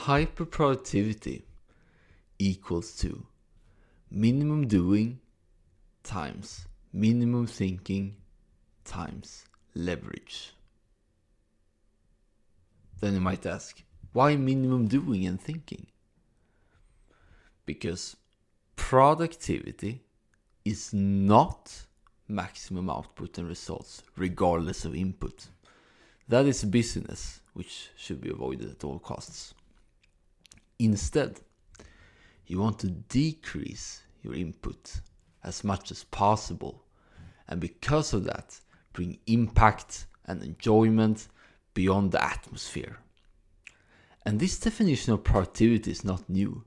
hyperproductivity equals to minimum doing times minimum thinking times leverage. Then you might ask, why minimum doing and thinking? Because productivity is not maximum output and results regardless of input. That is busyness, which should be avoided at all costs. Instead, you want to decrease your input as much as possible, and because of that, bring impact and enjoyment beyond the atmosphere. And this definition of productivity is not new.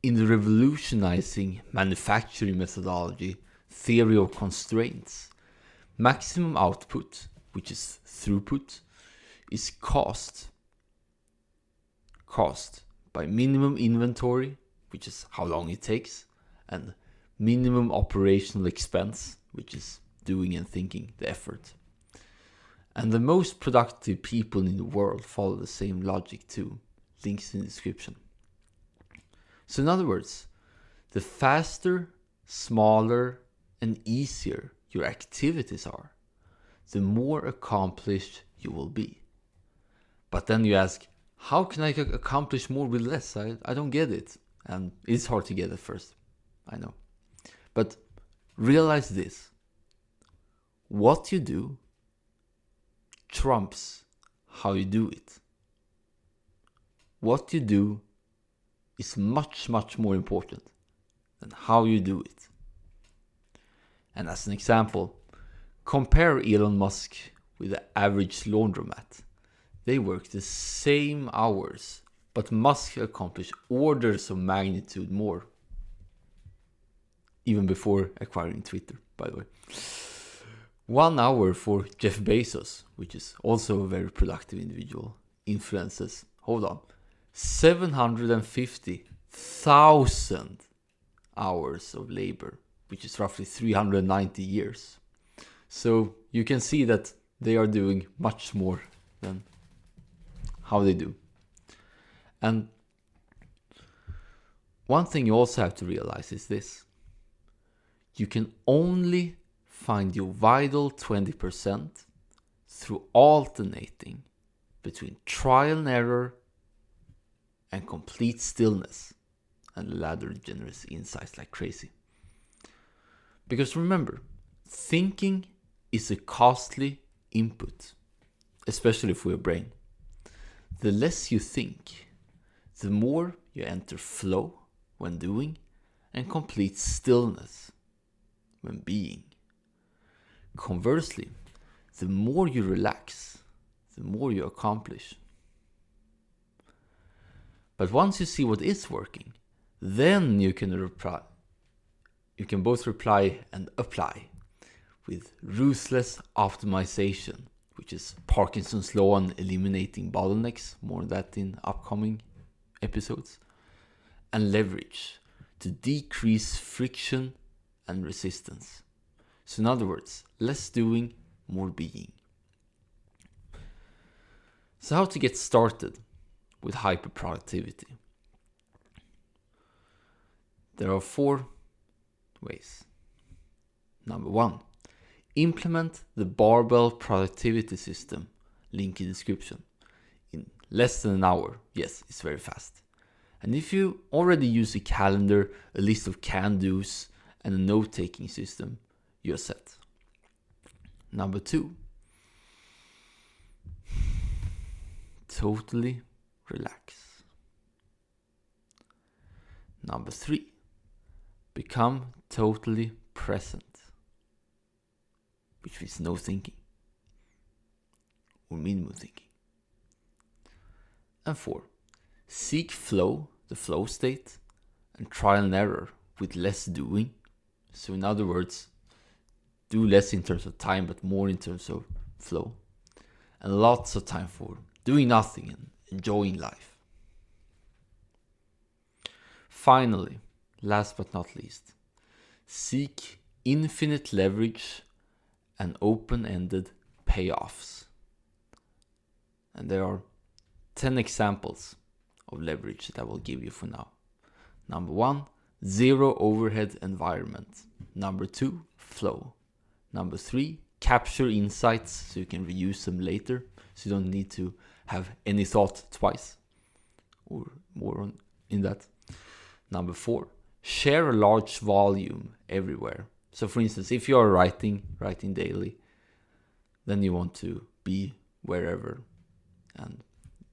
In the revolutionizing manufacturing methodology, theory of constraints, maximum output, which is throughput, is caused by minimum inventory, which is how long it takes, and minimum operational expense, which is doing and thinking the effort. And the most productive people in the world follow the same logic too. Links in the description. So in other words, the faster, smaller, and easier your activities are, the more accomplished you will be. But then you ask, how can I accomplish more with less? I don't get it. And it's hard to get at first, I know. But realize this. What you do trumps how you do it. What you do is much, much more important than how you do it. And as an example, compare Elon Musk with the average laundromat. They work the same hours, but Musk accomplished orders of magnitude more. Even before acquiring Twitter, by the way. 1 hour for Jeff Bezos, which is also a very productive individual, influences, 750,000 hours of labor, which is roughly 390 years. So you can see that they are doing much more than how they do. And one thing you also have to realize is this. You can only find your vital 20% through alternating between trial and error and complete stillness. And the latter generates insights like crazy. Because remember, thinking is a costly input, especially for your brain. The less you think, the more you enter flow when doing and complete stillness when being. Conversely, the more you relax, the more you accomplish. But once you see what is working, then you can both reply and apply with ruthless optimization, which is Parkinson's law on eliminating bottlenecks, more on that in upcoming episodes, and leverage to decrease friction and resistance. So in other words, less doing, more being. So how to get started with hyperproductivity? There are 4 ways. Number 1, implement the barbell productivity system, link in description, in less than an hour. Yes, it's very fast. And if you already use a calendar, a list of can-dos, and a note-taking system, you're set. Number 2, totally relax. Number 3, become totally present, which means no thinking or minimum thinking. And 4, seek flow, the flow state, and trial and error with less doing. So in other words, do less in terms of time, but more in terms of flow. And lots of time for doing nothing and enjoying life. Finally, last but not least, seek infinite leverage and open-ended payoffs. And there are 10 examples of leverage that I will give you for now. Number 1, zero overhead environment. Number 2, flow. Number 3, capture insights so you can reuse them later, so you don't need to have any thought twice or more in that. Number 4, share a large volume everywhere. So for instance, if you are writing daily, then you want to be wherever and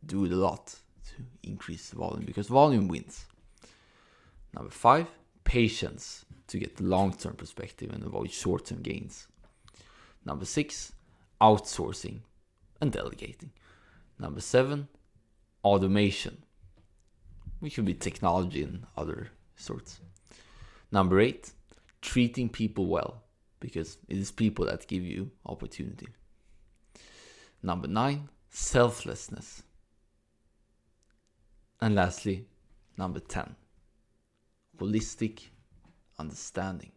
do it a lot to increase the volume, because volume wins. Number 5, patience to get the long-term perspective and avoid short-term gains. Number 6, outsourcing and delegating. Number 7, automation, which could be technology and other sorts. Number 8, treating people well, because it is people that give you opportunity. Number 9, selflessness. And lastly, number 10, holistic understanding.